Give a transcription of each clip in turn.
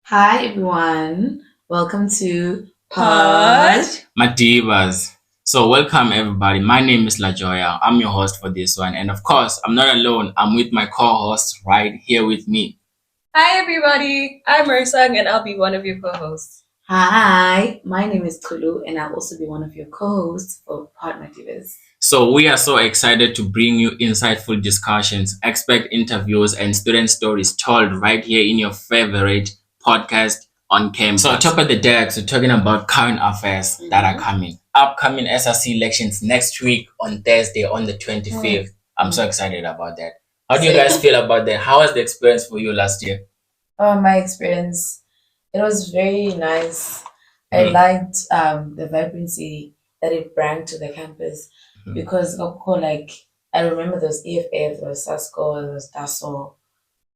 Hi everyone, welcome to Pod. Madibaz. So welcome everybody. My name is LaJoya. I'm your host for this one. And of course, I'm not alone. I'm with my co-host right here with me. Hi, everybody. I'm Mersang, and I'll be one of your co-hosts. Hi, my name is Kulu and I'll also be one of your co-hosts for Madibaz. So we are so excited to bring you insightful discussions, expert interviews, and student stories told right here in your favorite podcast on campus. So top of the deck, we're talking about current affairs that are coming. Upcoming SRC elections next week on Thursday on the 25th. I'm so excited about that. How do you guys feel about that? How was the experience for you last year? My experience, it was very nice. I liked the vibrancy that it brought to the campus because I remember there was EFF, there was SASCO, there was DASO,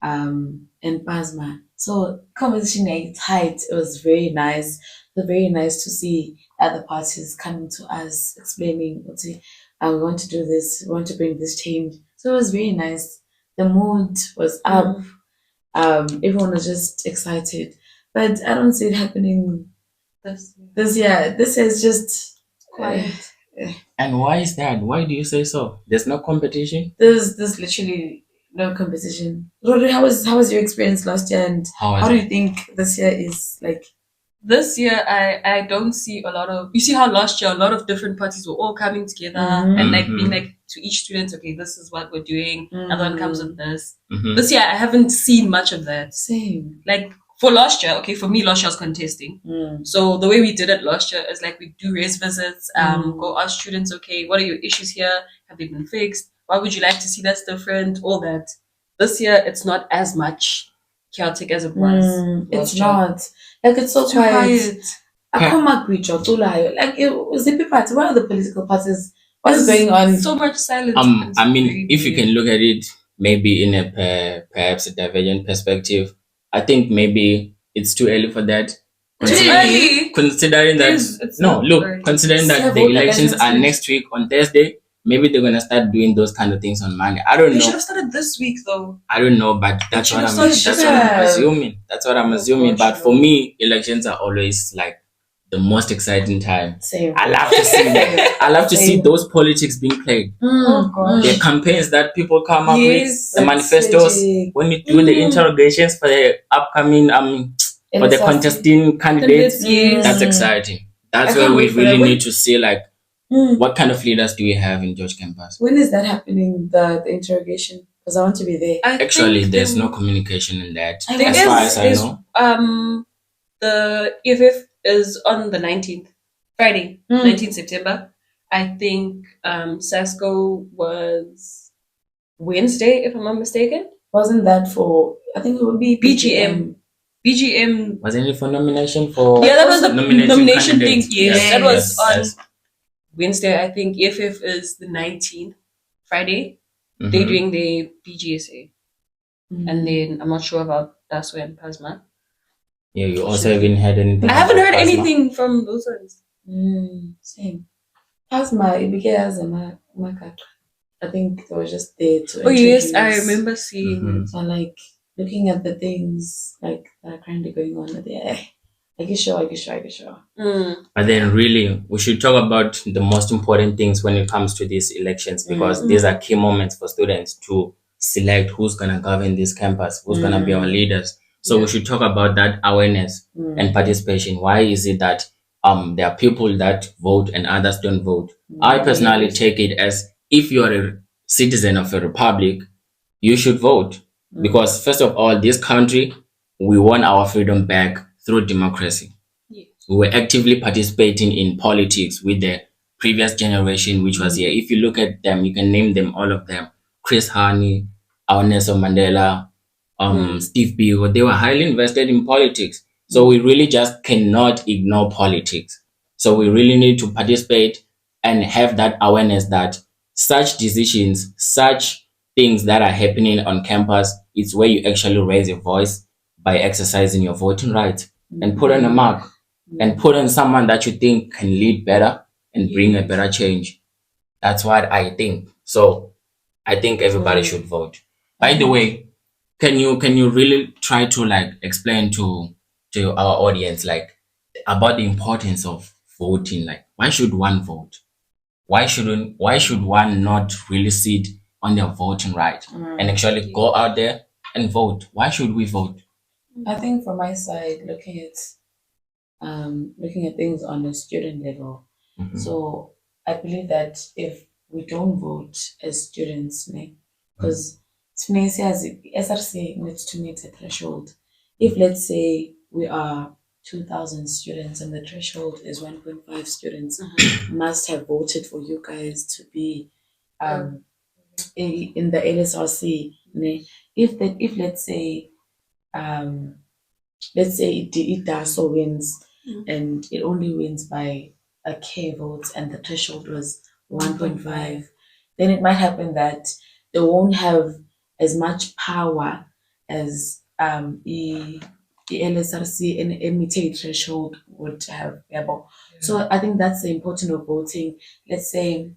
and PASMA. So conversation like tight. It was very nice. It was very nice to see other parties coming to us explaining, okay, we want to do this, we want to bring this change. So it was very nice. The mood was up. Everyone was just excited. But I don't see it happening this year. This is just Quiet. And why is that? Why do you say so? There's no competition? There's literally no competition. Rodri, how was your experience last year, and how do you think this year is like? This year, I don't see a lot of. You see how last year a lot of different parties were all coming together and being like to each student, okay, this is what we're doing. Everyone comes with this. This year, I haven't seen much of that. Same. Like for last year, okay, for me, last year I was contesting. So the way we did it last year is like we do raise visits, go ask students, okay, what are your issues here? Have they been fixed? What would you like to see that's different? All that. This year, it's not as much chaotic as it was. It's not. Like it's so quiet. I come back with your like it was the people party. What are the political parties? What's going on? So much silence. I mean, if you can look at it maybe in a perhaps a divergent perspective, I think maybe it's too early for that. Considering that considering that the elections are next week on Thursday, maybe they're gonna start doing those kind of things on Monday. I don't know. They should have started this week though. I don't know, but that's what I'm assuming. That's what I'm assuming. But for me, elections are always like the most exciting time. Same. I love to see that. I love to see those politics being played. Oh gosh. The campaigns that people come up with, the manifestos, when you do the interrogations for the upcoming for the contesting candidates, that's exciting. That's where we really need to see like what kind of leaders do we have in George campus. When is that happening? The interrogation? Because I want to be there. Actually, there's no communication in that. As far as I know. The EFF is on the 19th, Friday, 19th September. I think SASCO was Wednesday, if I'm not mistaken. Wasn't that for? I think it would be BGM. BGM. Wasn't it for nomination for? Yeah, that was the nomination thing. Yes, that was on yes. Wednesday. I think EFF is the 19th, Friday. They're doing the BGSA. And then I'm not sure about DASO and PASMA. Yeah, you also haven't heard anything. I haven't heard anything from those ones. Same. PASMA, it became as a market. I think they were just there to. Oh yes, I remember seeing. So like looking at the things like that are currently going on there. I get sure. But then really, we should talk about the most important things when it comes to these elections because these are key moments for students to select who's going to govern this campus, who's going to be our leaders. So we should talk about that awareness and participation. Why is it that there are people that vote and others don't vote? I personally take it as if you're a citizen of a republic, you should vote. Because first of all, this country, we won our freedom back through democracy. Yes. We were actively participating in politics with the previous generation, which was here. If you look at them, you can name them, all of them. Chris Hani, our Nelson Mandela, Steve Biko, they were highly invested in politics. So we really just cannot ignore politics. So we really need to participate and have that awareness that such decisions, such things that are happening on campus, it's where you actually raise your voice by exercising your voting rights and put on a mark and put on someone that you think can lead better and bring a better change. That's what I think. So I think everybody should vote. By the way, can you really try to like explain to to our audience, like about the importance of voting. Like, why should one vote? Why should one not really sit on their voting right and actually go out there and vote? Why should we vote? I think from my side, looking at things on a student level. Mhm. So I believe that if we don't vote as students, because SRC needs to meet a threshold. If let's say we are 2,000 students and the threshold is 1.5 students, must have voted for you guys to be in the LSRC. If um, let's say it does so wins and it only wins by a K vote and the threshold was 1.5, then it might happen that they won't have as much power as the LSRC and MTA threshold would have. So I think that's the importance of voting. Let's say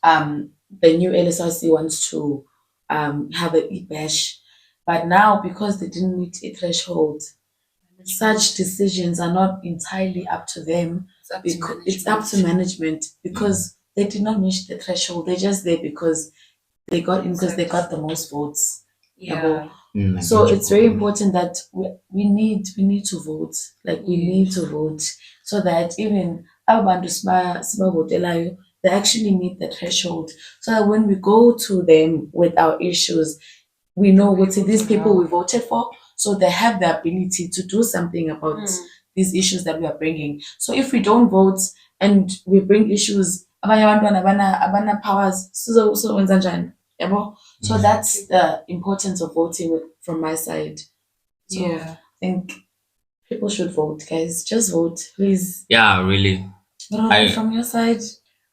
the new LSRC wants to have a e-bash, but now because they didn't meet a threshold, such decisions are not entirely up to them. It's up to management because they did not meet the threshold. They're just there because they got in because they got the most votes. Yeah. So it's very important that we need to vote. Like we need to vote so that even abantu sibavotelayo, they actually meet the threshold. So that when we go to them with our issues, we know what these people we voted for, so they have the ability to do something about these issues that we are bringing. So if we don't vote and we bring issues, abanye abantwana abana powers, wenza njani? Yabo? So that's the importance of voting from my side. So I think people should vote, guys. Just vote, please. Yeah, really. From your side,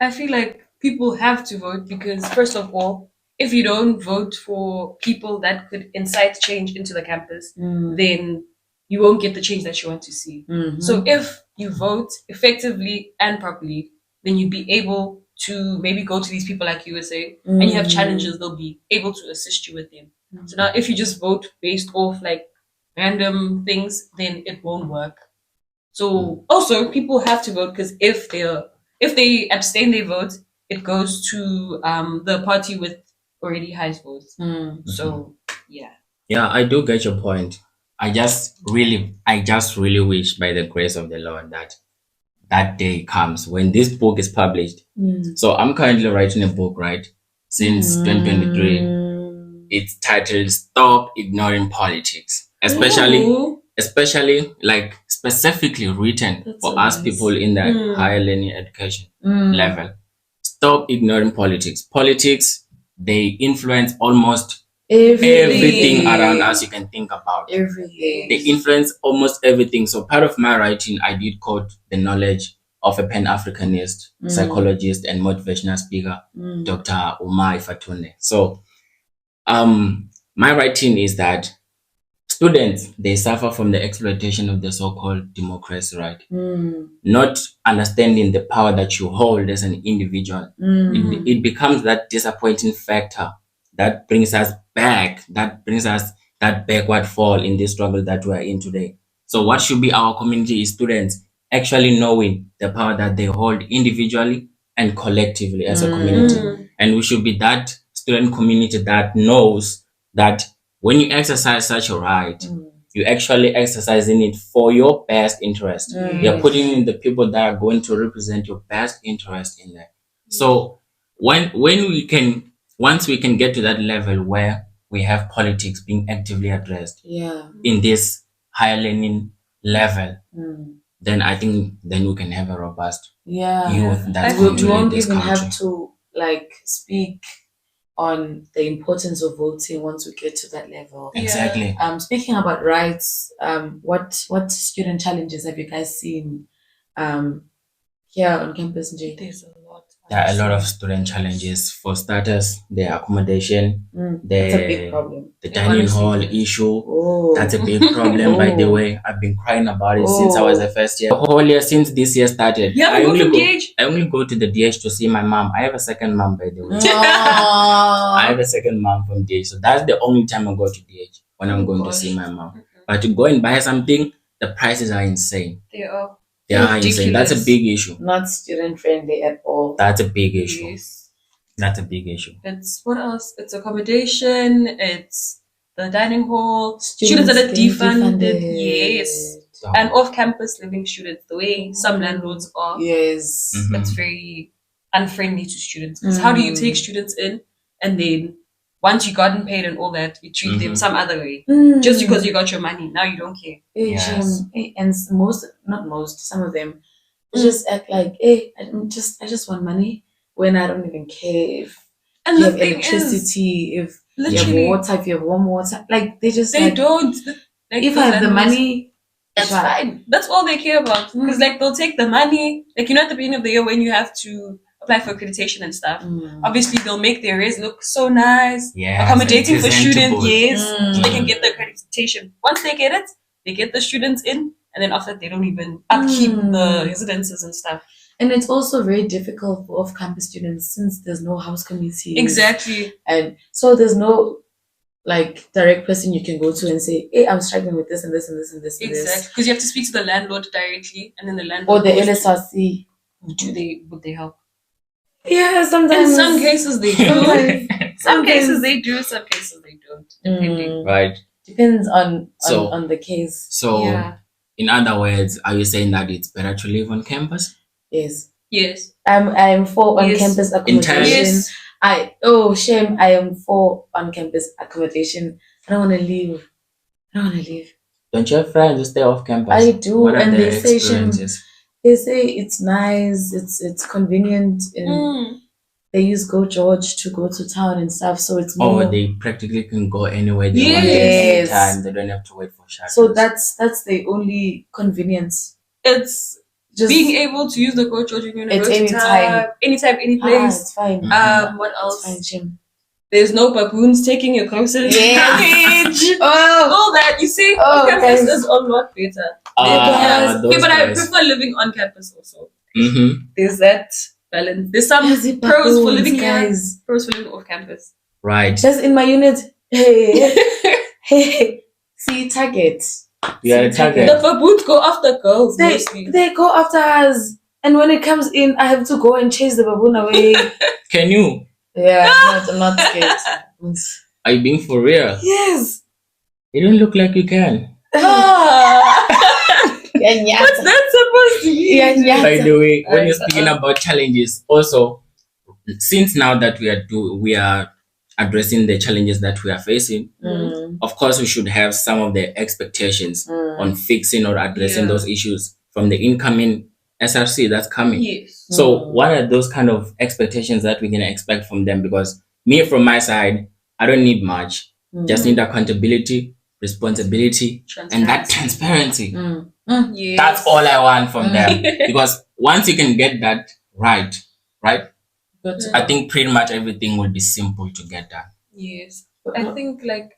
I feel like people have to vote because, first of all, if you don't vote for people that could incite change into the campus, then you won't get the change that you want to see. So if you vote effectively and properly, then you'd be able to maybe go to these people like you were saying, and you have challenges, they'll be able to assist you with them. So now if you just vote based off like random things, then it won't work. So also people have to vote because if they abstain their vote, it goes to the party with already high votes. So yeah. Yeah, I do get your point. I just really wish by the grace of the Lord that that day comes when this book is published. So I'm currently writing a book, right? Since 2023. It's titled Stop Ignoring Politics. Especially like specifically written for us people in the higher learning education level. Stop ignoring politics. Politics, they influence almost everything around us you can think about. Everything. They influence almost everything. So part of my writing, I did quote the knowledge of a Pan-Africanist, psychologist and motivational speaker, Dr. Umar Ifatune. So my writing is that students, they suffer from the exploitation of the so-called democracy, right? Not understanding the power that you hold as an individual. It becomes that disappointing factor that brings us back, that backward fall in this struggle that we are in today. So what should be our community is students actually knowing the power that they hold individually and collectively as a community. And we should be that student community that knows that when you exercise such a right, you're actually exercising it for your best interest. You're putting in the people that are going to represent your best interest in there. So once we can get to that level where we have politics being actively addressed in this higher learning level, then I think then we can have a robust youth that's going to we lead won't this even country. have to like speak on the importance of voting once we get to that level. Exactly. Speaking about rights, what student challenges have you guys seen here on campus, Jay? There's a lot. There are a lot of student challenges. For starters, the accommodation, That's a big problem. the dining hall issue. That's a big problem, by the way. I've been crying about it since I was a first year. The whole year since this year started. I only go to the DH to see my mom. I have a second mom, by the way. I have a second mom from DH. So that's the only time I go to DH, when I'm going to see my mom. But to go and buy something, the prices are insane. They are. They are insane. That's a Ridiculous. big issue. Not student friendly at all. That's a big issue. Yes. That's a big issue. It's what else? It's accommodation. It's the dining hall. Students Students that are being defunded. defunded. Yes. And off-campus living students. The way some landlords are. Yes. Mhm. It's very unfriendly to students. Because how do you take students in and then once you gotten paid and all that, you treat them some other way just because you got your money? Now you don't care. Yes. And some of them just act like, hey, I just want money when I don't even care if And you the have thing electricity, if you have literally, water, if you have warm water. Like they just they like, don't. Like, if those I have the landlords, money, that's sure. fine. That's all they care about. Because like they'll take the money, like at the beginning of the year when you have to apply for accreditation and stuff. Obviously, they'll make their res look so nice, Yeah. accommodating for students, yes, Mm. so they can get the accreditation. Once they get it, they get the students in, and then after that, they don't even upkeep the residences and stuff. And it's also very difficult for off-campus students since there's no house committee. Exactly. And so there's no like direct person you can go to and say, hey, I'm struggling with this and this and this and this and Exactly. this. Because you have to speak to the landlord directly, and then the landlord Or the goes to- LSRC. would they help? Yeah, sometimes. In some cases they do. Sometimes. Some cases they do, some cases they don't. Depending. Right. Depends on So- the case. So, Yeah. in other words, are you saying that it's better to live on campus? Yes. Yes. I'm for on Yes. campus Entirely. accommodation. Yes. Shame. I am for on campus accommodation. I don't want to leave. Don't you have friends who stay off campus? I do, What are and their they say, Shame, experiences? they say it's nice, it's convenient, and they use Go George to go to town and stuff. So it's more. Oh, they practically can go anywhere they want Yes. at any time. They don't have to wait for shuttles. So that's the only convenience. It's Just being able to use the Go George when At go to any time, anytime, any place. it's fine. What It's else? fine, Jim. There's no baboons taking your groceries. Yes. Package. All that you see, Oh, on campus guys. is a lot better. those Okay, but I guys. prefer living on campus also. Mhm. There's that balance. There's some Yes, it pros for baboons, living here, guys. pros for living off campus. Right. Just in my unit. Hey. See, target. You are a target. The baboons go after girls mostly. They go after us, and when it comes in, I have to go and chase the baboon away. Can you? Yeah, I'm not scared. Are you being for real? Yes. You don't look like you can. Ah, Yeah, what's that supposed to be? yeah. By the way, when you're Right, speaking about challenges, also, since now that we are addressing the challenges that we are facing, of course, we should have some of the expectations on fixing or addressing Yeah. those issues from the incoming SRC that's coming. Yes. So, what are those kind of expectations that we can expect from them? Because me, from my side, I don't need much. Just need accountability, responsibility, and that transparency. Yes. That's all I want from them. Because once you can get that right, I think pretty much everything will be simple to get done. Yes. I think like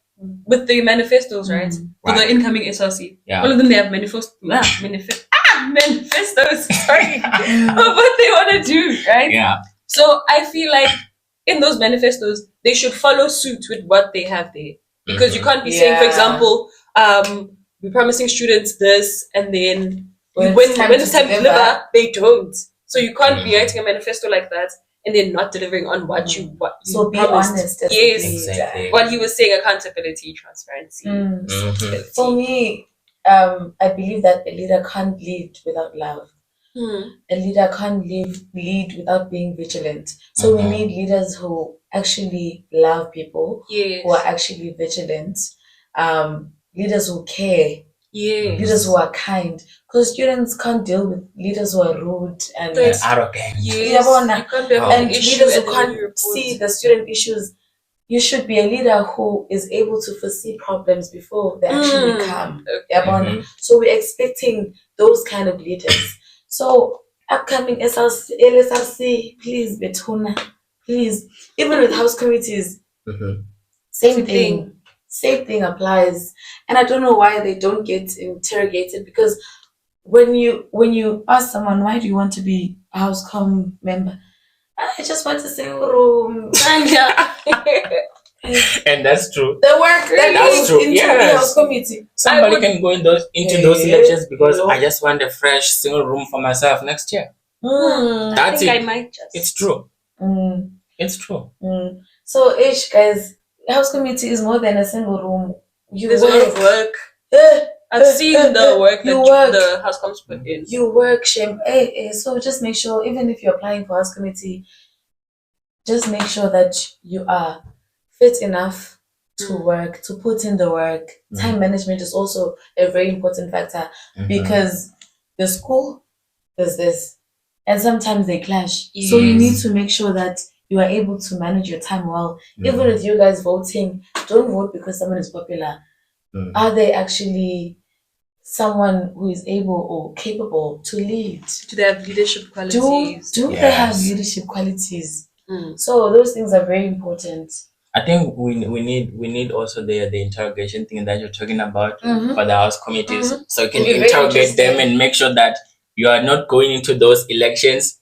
with the manifestos, right? For the Right. incoming SRC. Yeah. All of them they have manifestos. Sorry. Of what they want to do, right? Yeah. So I feel like in those manifestos, they should follow suit with what they have there. Because you can't be saying, for Yeah. example, we're promising students this, and then When when it's time it's to time to deliver. deliver, they don't. So you can't be writing a manifesto like that and then not delivering on what you So be promised. honest. that's Yes. the thing. Exactly. What he was saying, accountability, transparency. Mhm. For me, I believe that a leader can't lead without love. A leader can't lead without being vigilant. So we need leaders who actually love people, Yes. who are actually vigilant, leaders who care, Yes. leaders who are kind. Because students can't deal with leaders who are rude and Yes. Arrogant. Yes. Yeah, but You can't be Oh. having and an issue leaders who and then can't you report. see the student issues. You should be a leader who is able to foresee problems before they actually come. Yeah, but Mhm. so we're expecting those kind of leaders. So upcoming LSRC, please, Betuna, please. Even with house committees, Mhm. same thing. Same thing applies. And I don't know why they don't get interrogated, because when you ask someone, why do you want to be a house com member? I just want a single room. And that's true. The work that That's goes true, into yes. the house committee. Somebody can go into those Yeah. elections because No. I just want a fresh single room for myself next year. I That's think it. I might just. It's true. Mm. It's true. So, guys, house committee is more than a single room. There's a lot of work. I've seen the work you that work. the house comes put in. You work, Shem. So just make sure, even if you're applying for house committee, just make sure that you are fit enough to work, to put in the work. Time management is also a very important factor because the school does this and sometimes they clash. So you need to make sure that you are able to manage your time well. Even with you guys voting, don't vote because someone is popular. Are they actually someone who is able or capable to lead? Do they have leadership qualities? Do they have leadership qualities? So those things are very important. I think we need also the interrogation thing that you're talking about for the house committees. So you can interrogate them and make sure that you are not going into those elections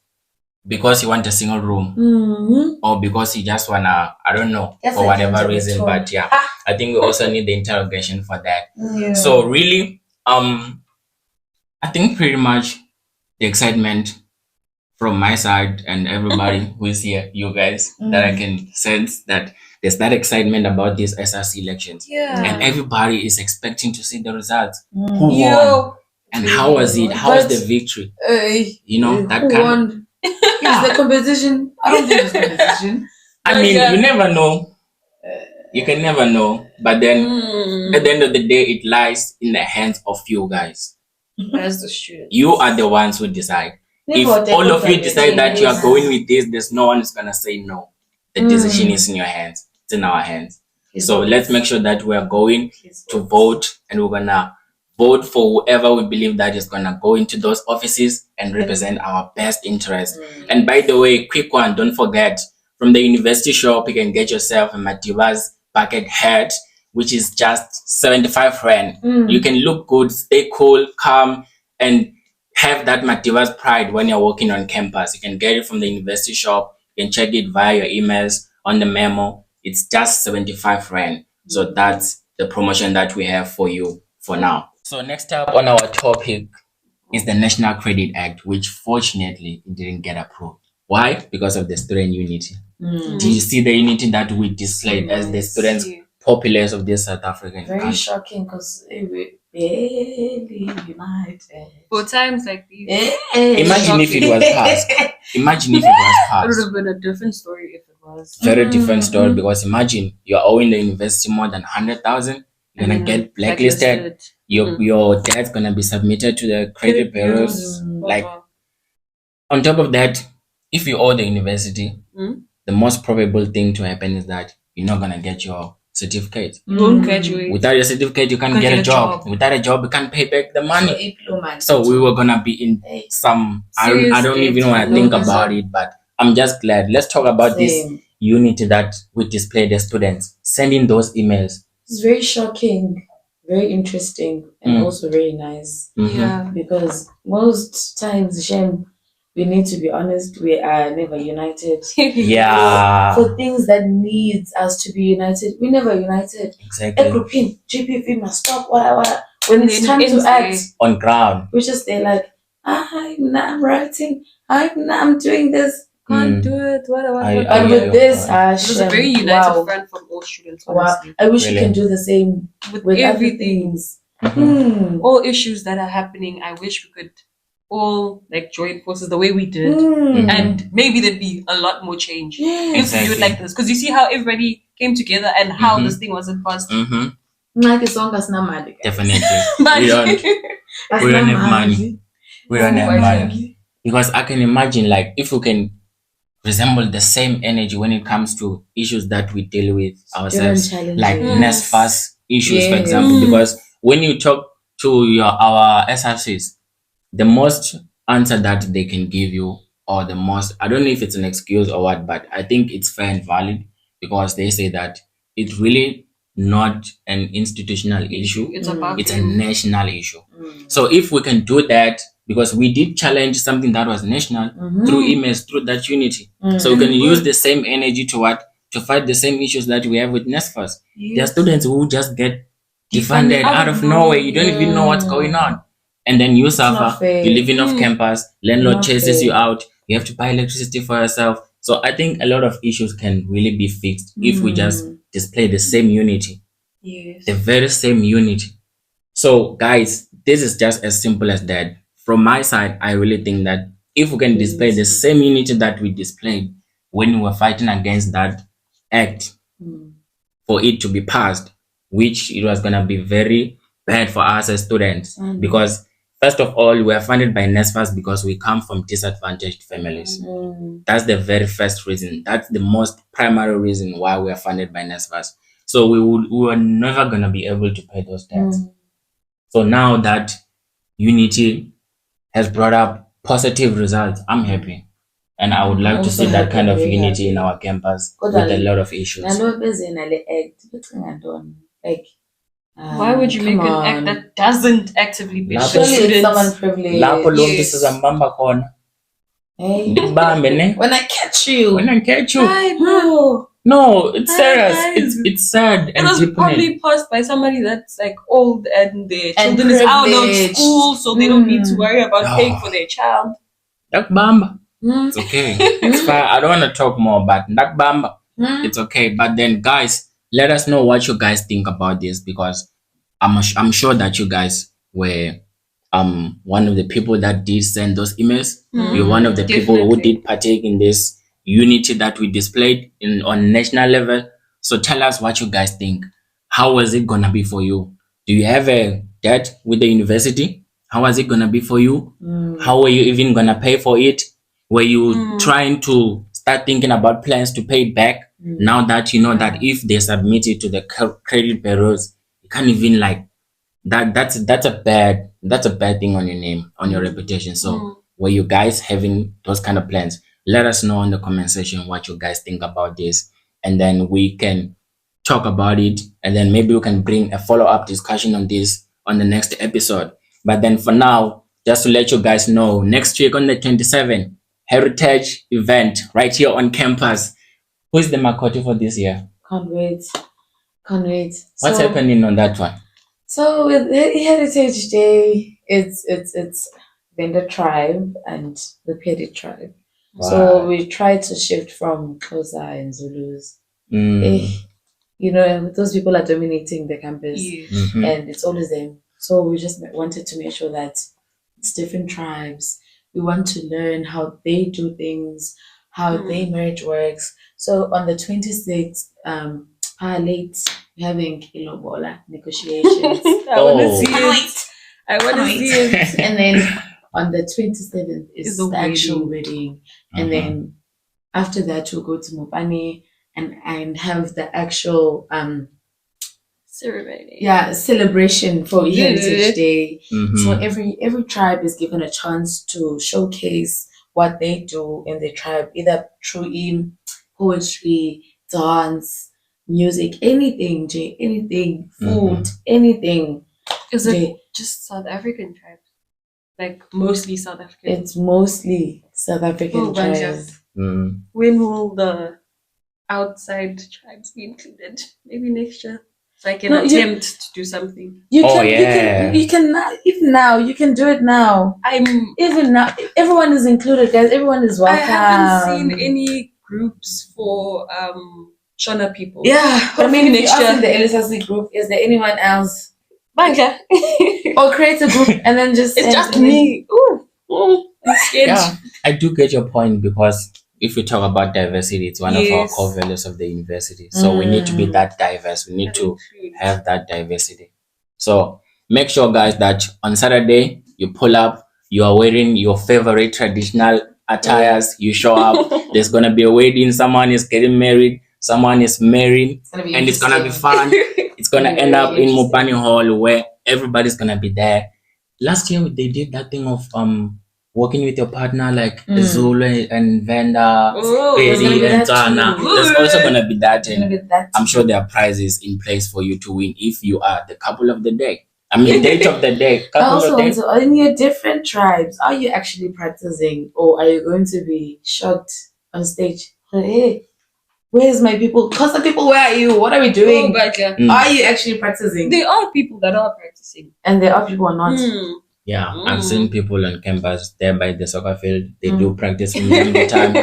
because you want a single room or because you just wanna, I don't know, for whatever reason. But yeah, I think we also need the interrogation for that. So really, I think pretty much the excitement from my side and everybody who is here, you guys, that I can sense that there's that excitement about these SRC elections. And everybody is expecting to see the results. Who won? And how was it? How was the victory? You know, that kind of... Is the competition? I don't think it's competition. I mean, you never know. You can never know. But then, at the end of the day, it lies in the hands of you guys. As the students. You are the ones who decide. If all of you decide that you are going with this, there's no one who's going to say no. The decision is in your hands. It's in our hands. So let's make sure that we are going to vote and we're going to vote for whoever we believe that is going to go into those offices and represent our best interests. And by the way, quick one, don't forget, from the university shop, you can get yourself a Madibaz bucket hat, which is just 75 rand. You can look good, stay cool, calm, and have that Madibaz pride when you're walking on campus. You can get it from the university shop. You can check it via your emails on the memo. It's just 75 rand. So that's the promotion that we have for you for now. So next up on our topic is the National Credit Act, which fortunately it didn't get approved. Why? Because of the student unity. Do you see the unity that we displayed as the students, populace of this South African country? Very shocking because we barely united. For times like these, Imagine if it was passed. Imagine if it was it passed. would have been a different story if it was. Very different story, because imagine you're owing the university more than 100,000. You're gonna get blacklisted. Your debt's gonna be submitted to the credit bureaus. Like, on top of that, if you owe the university, the most probable thing to happen is that you're not gonna get your certificate. You won't graduate. Without your certificate, you can't get a job. Without a job, you can't pay back the money. So we were gonna be in some... I don't even want to think about it, but I'm just glad. Let's talk about this unity that we displayed as students. Sending those emails. It's very shocking, very interesting, and also very nice. Yeah. Because most times, Shem, we need to be honest, we are never united. Yeah. For things that needs us to be united, we never united. Exactly. Grouping, GPV must stop, whatever. When it's time to act, on ground, we just stay like, I'm writing, I'm doing this. Can't do it. Whatever. But with this, it was a very united front from all students. Honestly. I wish we can do the same with everything. All issues that are happening, I wish we could all like join forces the way we did, and maybe there'd be a lot more change if we do it like this. Because you see how everybody came together and how this thing wasn't passed. Definitely. We don't have money. We don't have money. Because I can imagine, like, if we can resemble the same energy when it comes to issues that we deal with ourselves, like NSFAS issues, for example. Because when you talk to our SRCs, the most answer that they can give you, or the most, I don't know if it's an excuse or what, but I think it's fair and valid, because they say that it's really not an institutional issue. It's a national issue. So if we can do that, because we did challenge something that was national through emails, through that unity. So we can use the same energy to to fight the same issues that we have with NSFAS. Yes. There are students who just get defunded out of nowhere. You don't even know what's going on. And then you suffer, you're living off campus, landlord Not chases fair. you out, you have to buy electricity for yourself. So I think a lot of issues can really be fixed if we just display the same unity, Yes. the very same unity. So guys, this is just as simple as that. From my side, I really think that if we can display the same unity that we displayed when we were fighting against that act for it to be passed, which it was going to be very bad for us as students, because first of all, we are funded by NSFAS because we come from disadvantaged families. That's the very first reason. That's the most primary reason why we are funded by NSFAS. So we were never going to be able to pay those debts. So now that unity has brought up positive results, I'm happy. And I would like to see that kind of unity in our campus with a lot of issues. Like, why would you make an act that doesn't actively benefit surely it's someone students? privileged. Hey, when I catch you, Hi, bro. No, it's serious. Guys. It's sad It and was deepening. probably passed by somebody that's like old and their children is out of privileged. school, so they don't need to worry about paying for their child. Bamba. It's okay. It's fine. I don't want to talk more about that Bamba. It's okay. But then, guys, let us know what you guys think about this, because I'm sure that you guys were one of the people that did send those emails. You're one of the people who did partake in this unity that we displayed on national level. So tell us what you guys think. How was it gonna be for you? Do you have a debt with the university? How was it gonna be for you? How were you even gonna pay for it? Were you trying to start thinking about plans to pay it back? Now that you know that if they submit it to the credit bureaus, you can't even like that. That's a bad thing on your name, on your reputation. So were you guys having those kind of plans? Let us know in the comment section what you guys think about this, and then we can talk about it, and then maybe we can bring a follow-up discussion on this on the next episode. But then for now, just to let you guys know, next week on the 27th, Heritage event right here on campus. Who is the Makoti for this year? Can't wait. What's happening on that one? So with Heritage Day, it's Venda tribe and the Pedi tribe. Wow. So we try to shift from Xhosa and Zulus. Those people are dominating the campus, and it's always them. So we just wanted to make sure that it's different tribes. We want to learn how they do things, how their marriage works. So on the 26th, late, we're having Ilobola negotiations. I want to see it. I want to see it. And then on the 27th is the actual wedding. And then after that, we'll go to Mopani and have the actual ceremony. Celebration for Heritage Day. So every tribe is given a chance to showcase what they do in their tribe, either through poetry, dance, music, anything, food, anything. Is it just South African tribes? Like mostly South African? It's mostly South African tribes. Mm. When will the outside tribes be included? Maybe next year. So I can attempt to do something. You can even now. You can do it now. Even now. Everyone is included, guys. Everyone is welcome. I haven't seen any groups for Shona people. Yeah, but I mean, next year in the LSRC group, is there anyone else? Banga. Or create a group and then just. It's just me. I'm scared. Yeah, I do get your point, because if we talk about diversity, it's one of our core values of the university. So we need to be that diverse. We need to have that diversity. So make sure, guys, that on Saturday you pull up, you are wearing your favorite traditional attires, you show up, there's going to be a wedding, someone is getting married, someone is married, and it's going to be fun. It's going to end up in Mopani Hall where everybody's going to be there. Last year they did that thing of working with your partner, like Zulu and Venda, Pedi and Tana. There's also going to be that, and I'm sure there are prizes in place for you to win if you are the couple of the day. I mean, date of the day. Also, in your different tribes, are you actually practicing, or are you going to be shocked on stage? Hey, Where's my people? Cause the people, where are you? What are we doing? Oh, but yeah. Are you actually practicing? There are people that are practicing. And there are people who are not. Yeah, I've seen people on campus there by the soccer field. They do practice from time to time.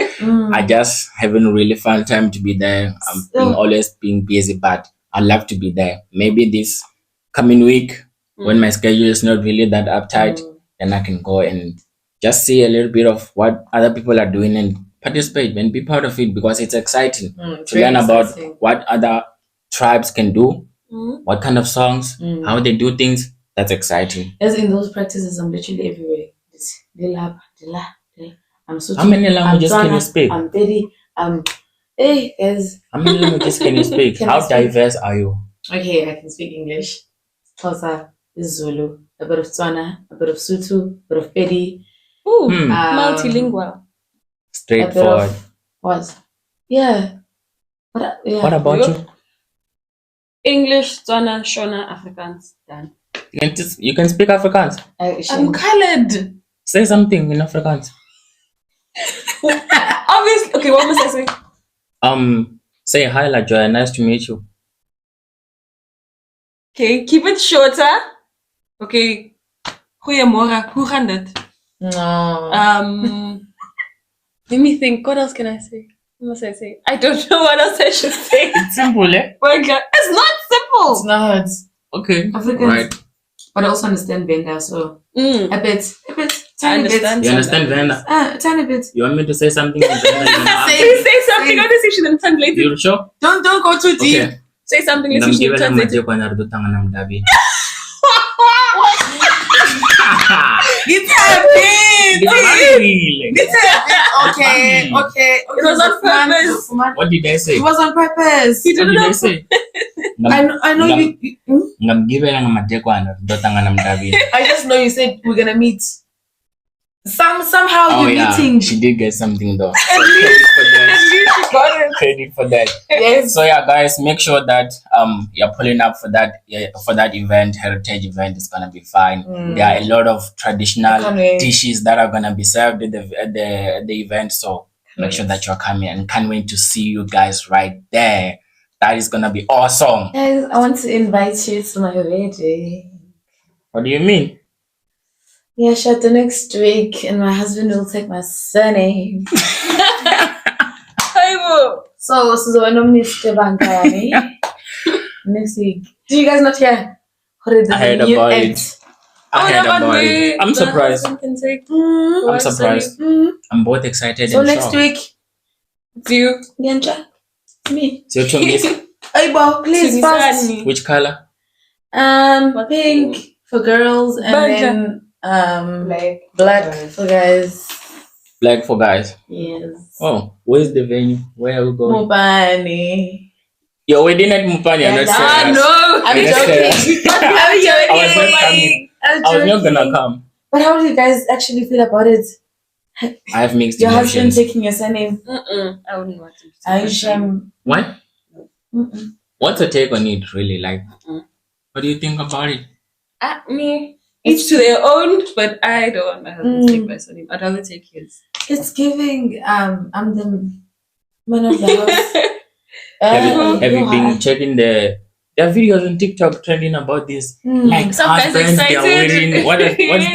I just haven't really found time to be there. I'm always being busy, but I love to be there. Maybe this coming week, when my schedule is not really that uptight, then I can go and just see a little bit of what other people are doing and participate and be part of it, because it's exciting to learn about what other tribes can do, what kind of songs, how they do things. That's exciting. As in those practices, I'm literally everywhere. I'm so. How many languages can you speak? I'm very. Hey, guys. How many languages can you speak? How diverse are you? Okay, I can speak English, Xhosa, Zulu, a bit of Tswana, a bit of Sotho, a bit of Pedi. Ooh, multilingual. Straightforward. What? Yeah. What about you? English, Tswana, Shona, Afrikaans. Done. You can speak Afrikaans. I'm colored. Say something in Afrikaans. Obviously. Okay, what must I say? Say hi, LaJoya. Nice to meet you. Okay, keep it shorter. Okay. Goeiemorgen. Hoe gaan dit? No. Let me think. What else can I say? What must I say? I don't know what else I should say. It's simple, eh? It's not simple. It's not. Okay. Afrikaans. Right. But I also understand Venda, so a bit. Tiny bit. You understand Venda? Tiny bit. You want me to say something in Venda? Say something. Honestly, you shouldn't translate it. You sure? Don't go too deep. Okay. Say something. Let's see if you translate it. It's a bit. Okay. It was on purpose. What did I say? It was on purpose. He didn't What did I know. say? I know you. I just know you said we're gonna meet. Somehow you're meeting. She did get something though. At least you got it. Credit for that. Yes. So yeah, guys, make sure that you're pulling up for that event. Heritage event is gonna be fine. There are a lot of traditional dishes that are gonna be served at the event. So make sure that you're coming, and can't wait to see you guys right there. That is gonna be awesome. Guys, I want to invite you to my wedding. What do you mean? Yeah, sure. The next week, and my husband will take my surname. So Mr. Bankani. Next week. Did you guys not hear? I heard about it. I'm surprised. I'm surprised. I'm both excited. So and next shocked. week, Do you? Yancha, me. So to miss Hey, Bob, please fast. which color? Pink for girls, and then black for guys. Black for guys. Yes. Oh, where's the venue? Where are we going? Mupani. Your wedding at Mupani. I'm not saying. No, I'm Yes, joking. I was not gonna come. But how do you guys actually feel about it? I have mixed Your husband emotions. taking your surname? I wouldn't want to. Aisha. What? What's your take on it, really? Like, what do you think about it? Me. Each to their own, but I don't want my husband to take my surname. I'd rather take his. It's giving. I'm the man of the house. Have you been checking there are videos on TikTok trending about this? Like Some guys husbands, they are excited. wearing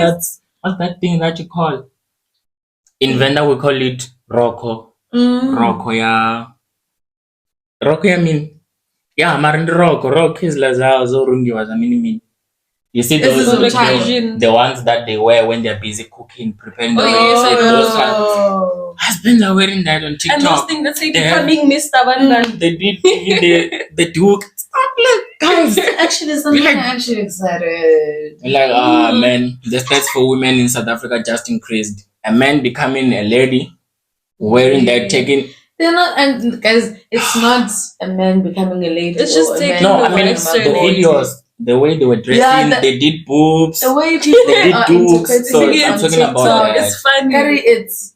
what's that thing that you call? In Venda we call it roko. Roko ya mean marindi roko is lazao zo rungi mean. You see those the ones that they wear when they're busy cooking, preparing the those husbands are wearing that on TikTok. And those things that say becoming Mr. Bandan. They did the Duke. Guys, actually, something I'm actually excited. Like, man, the stats for women in South Africa just increased. A man becoming a lady, wearing that, taking. They're not, and guys, it's not a man becoming a lady. It's just taking the videos. The way they were dressing, they did boobs. The way people they did dukes. So I'm talking about that. It's funny. Gary, it's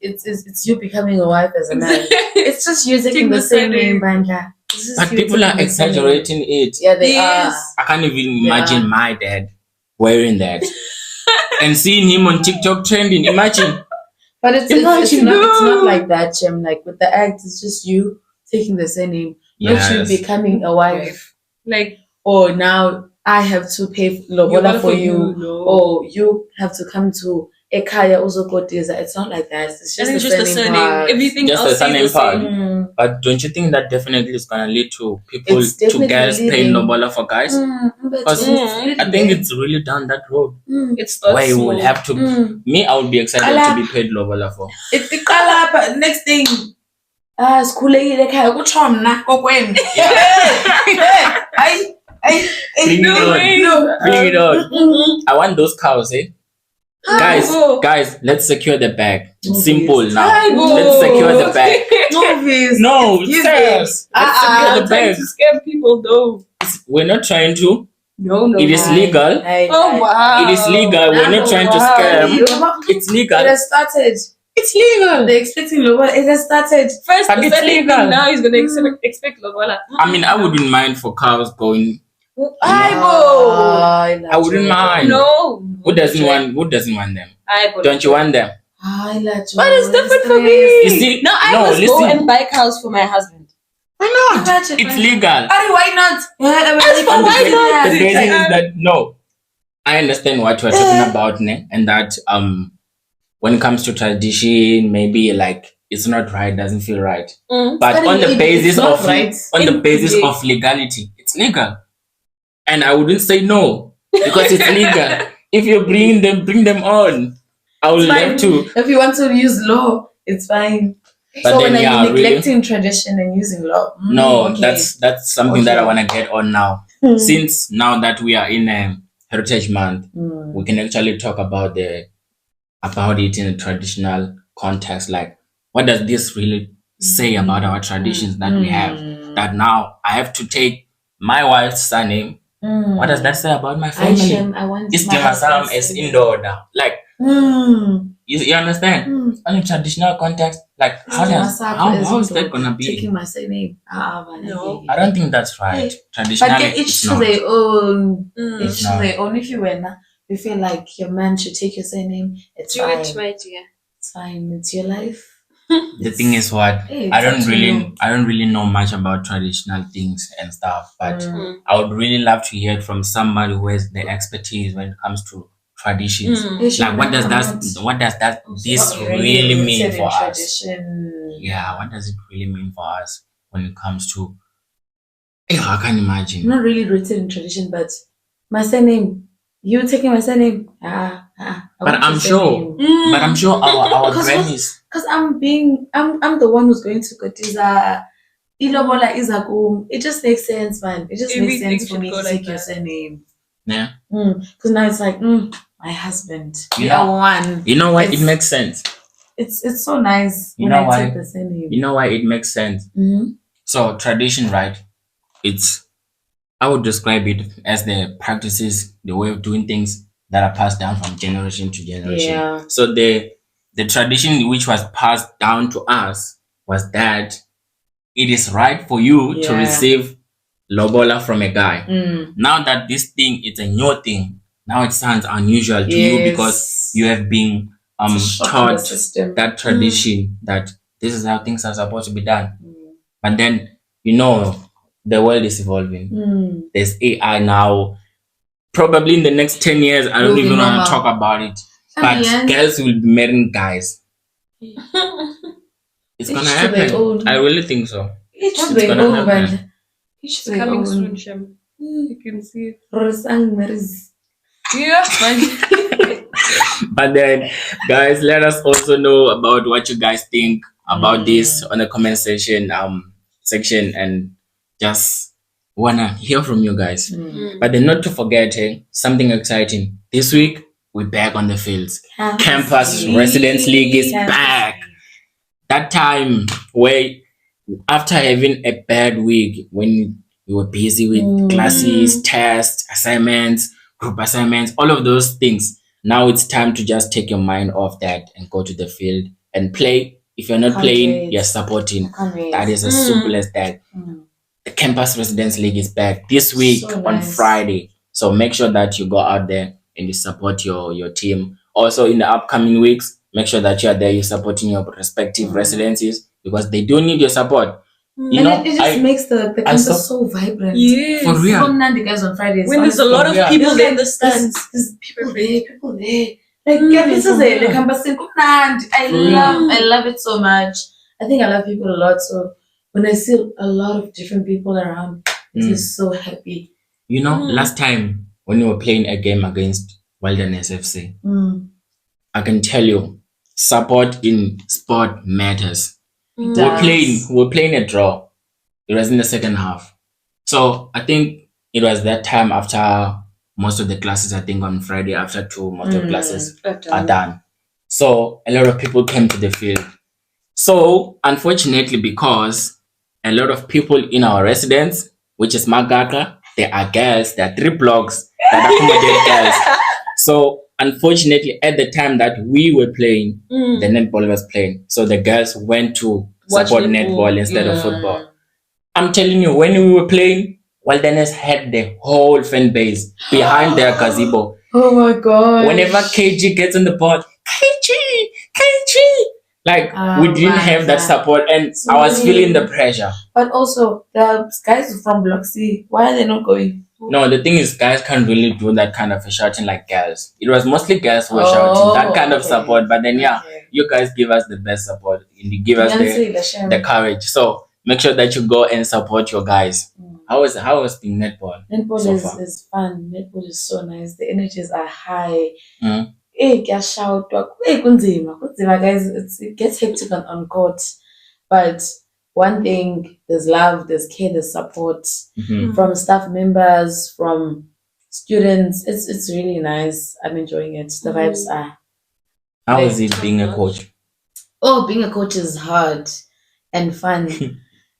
you becoming a wife as a man. It's just you taking the same name, Banja. But people are exaggerating it. Yeah, they are. I can't even imagine my dad wearing that and seeing him on TikTok trending. Imagine. But it's not like that, Jim. Like with the act, it's just you taking the surname, not you Yes. becoming a wife. Like, Or now I have to pay lobola for you, no. or you have to come to Ekaya Uzokotiza. It's not like that. It's And just it's the just the surname surname. part. Everything Just else the surname stays the part. same. Mm. But don't you think that definitely is gonna lead to people, It's to definitely girls paying leading- lobola for guys? But Because it's I think it's really down that road It starts where you small. will have to. Me, I would be excited to be paid lobola for. It's the color, but next thing. Sikhulekile ekhaya kuthiwa mna kokwenu. Bring it on. Bring it on. I want those cows, eh? Guys, let's secure the bag. It's simple now. Let's secure the bag. Movies. No, Excuse serious. me. Let's secure the I'm trying bag. to scare people though. We're not trying to. No. It is legal. Oh wow. It is legal. We're not trying to scam. It's legal. It has started. It's legal. They're expecting lobola. It has started. First, But the it's second legal. thing now he's gonna expect lobola. I mean, I wouldn't mind for cows going. Aibo. I wouldn't mind. No. Who doesn't want them? Aibo. Don't you want them? But it's different for me. You see? No, I must go and buy cows for my husband. Why not? It's legal. Why not? Why not? The reason is that no, I understand what we're talking about, ne? And that when it comes to tradition, maybe like it's not right, doesn't feel right. But on the basis of of legality, it's legal, and I wouldn't say no because it's legal. If you bring them on. I would love to. If you want to use law, it's fine. But so then, when yeah, are you neglecting tradition and using law? No, okay. that's something that I want to get on now. Since now that we are in Heritage Month, we can actually talk about it in a traditional context. Like, what does this really say about our traditions that we have? That now I have to take my wife's surname. What does that say about my family? It's Jamasam as indoor. Like, you understand? On a traditional context, like how is that gonna be? Taking my surname. No. I don't think that's right. Traditionally, but each to their own. Each to their own. If you feel like your man should take your surname, it's fine. It's fine. It's your life. The thing is what Hey, I don't really know much about traditional things and stuff, but I would really love to hear it from somebody who has the expertise when it comes to traditions. Like what does this really mean for us? Yeah, what does it really mean for us when it comes to I can't imagine. Not really rooted in tradition, but my surname, you taking my surname. But I'm sure our grannies. Because I'm the one who's going to Kotiza. Ilobola Izakum. It just makes sense, man. It just makes sense for me to take your surname. Yeah. Because now it's like, my husband. We are one. You know why it makes sense? It's so nice You know I why? take the surname. You know why it makes sense? So tradition, right? I would describe it as the practices, the way of doing things that are passed down from generation to generation. Yeah. So the tradition which was passed down to us was that it is right for you to receive lobola from a guy. Now that this thing is a new thing, now it sounds unusual to you because you have been taught that tradition that this is how things are supposed to be done. But then the world is evolving. There's AI now. Probably in the next 10 years, I don't even want to talk about it. But girls will be marrying guys. It's gonna happen. I really think so. It's gonna happen. It's coming soon, Shem. You can see it. Yeah. But then, guys, let us also know about what you guys think about this on the comment section, and just wanna hear from you guys. But then, not to forget, something exciting. This week, we're back on the fields. Campus Residence League is back. That time where after having a bad week when we were busy with classes, tests, assignments, group assignments, all of those things. Now it's time to just take your mind off that and go to the field and play. If you're not playing, you're supporting. That is as simple as that. The Campus Residence League is back this week on Friday. So make sure that you go out there and you support your team. Also in the upcoming weeks, make sure that you are there, you're supporting your respective residencies because they do need your support. You And know, it just makes the I saw- campus so vibrant. Yes. For real. So Nandi guys on Fridays. When there's a honestly. lot of Yeah. people It's there in like the stands. There's people there. Like Mm, campus is yeah. the campus in Nandi. I love it so much. I think I love people a lot. So when I see a lot of different people around, it is so happy. You know, last time when we were playing a game against Wilderness FC, I can tell you, support in sport matters. It We were playing a draw. It was in the second half. So I think it was that time after most of the classes, I think on Friday after 2, most of classes are done. So a lot of people came to the field. So unfortunately, because a lot of people in our residence, which is Magaka, there are girls, there are 3 blocks that accommodate girls. So unfortunately, at the time that we were playing, the netball was playing. So the girls went to Watch support netball. netball instead of football. I'm telling you, when we were playing, Wilderness had the whole fan base behind their gazebo. Oh my god. Whenever KG gets on the ball, KG, like we didn't have that support, and So I was feeling the pressure. But also, the guys from Block C, why are they not going? No, the thing is, guys can't really do that kind of a shouting like girls. It was mostly girls who were shouting that kind of support. But then, you guys give us the best support. You give us the courage. So make sure that you go and support your guys. How was the netball? Netball so is fun. Netball is so nice. The energies are high. Mm. Hey, shout, guys. It gets hectic on court, but one thing, there's love, there's care, there's support from staff members, from students. It's really nice. I'm enjoying it. The vibes are. How is it being a coach? Oh, being a coach is hard and fun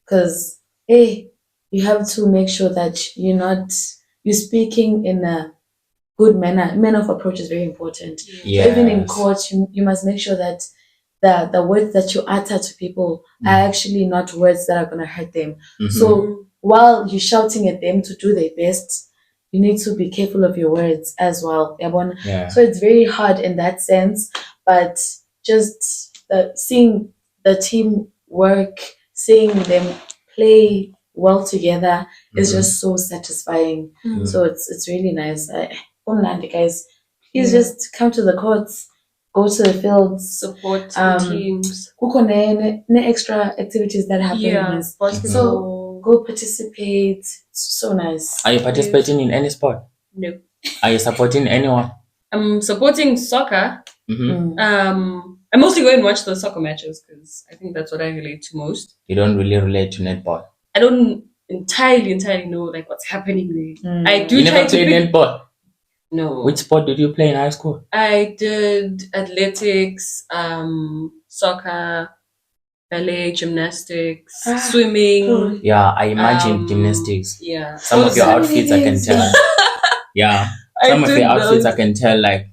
because you have to make sure that you're speaking in a good manner. Manner of approach is very important. Yes. So even in court, you must make sure that the words that you utter to people are actually not words that are going to hurt them. So while you're shouting at them to do their best, you need to be careful of your words as well. Yeah. So it's very hard in that sense, but just seeing the team work, seeing them play well together is just so satisfying. So it's really nice. Guys, please just come to the courts, go to the fields, support the teams. Extra activities that happen. So go participate. It's so nice. Are you participating in any sport? No. Are you supporting anyone? I'm supporting soccer. I mostly go and watch the soccer matches because I think that's what I relate to most. You don't really relate to netball. I don't entirely know like what's happening there. I do. You never played netball? No. Which sport did you play in high school? I did athletics, soccer, ballet, gymnastics, swimming. Cool. Yeah, I imagine gymnastics. Yeah. Some of your outfits I can tell. Yeah. Some of your outfits I can tell, like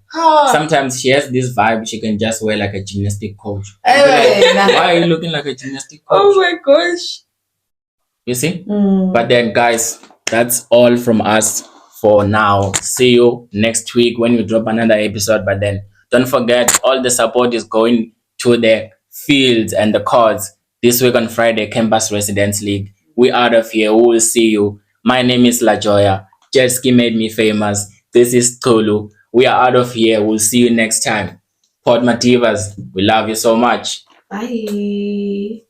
sometimes she has this vibe, she can just wear like a gymnastic coach. Why are you looking like a gymnastic coach? Oh my gosh. You see? But then guys, that's all from us for now. See you next week when we drop another episode. But then don't forget, all the support is going to the fields and the courts this week on Friday, Campus Residence League. We out of here. We will see you. My name is La Joya. Jet ski made me famous. This is Tolu. We are out of here. We'll see you next time. Port Madibaz, we love you so much. Bye.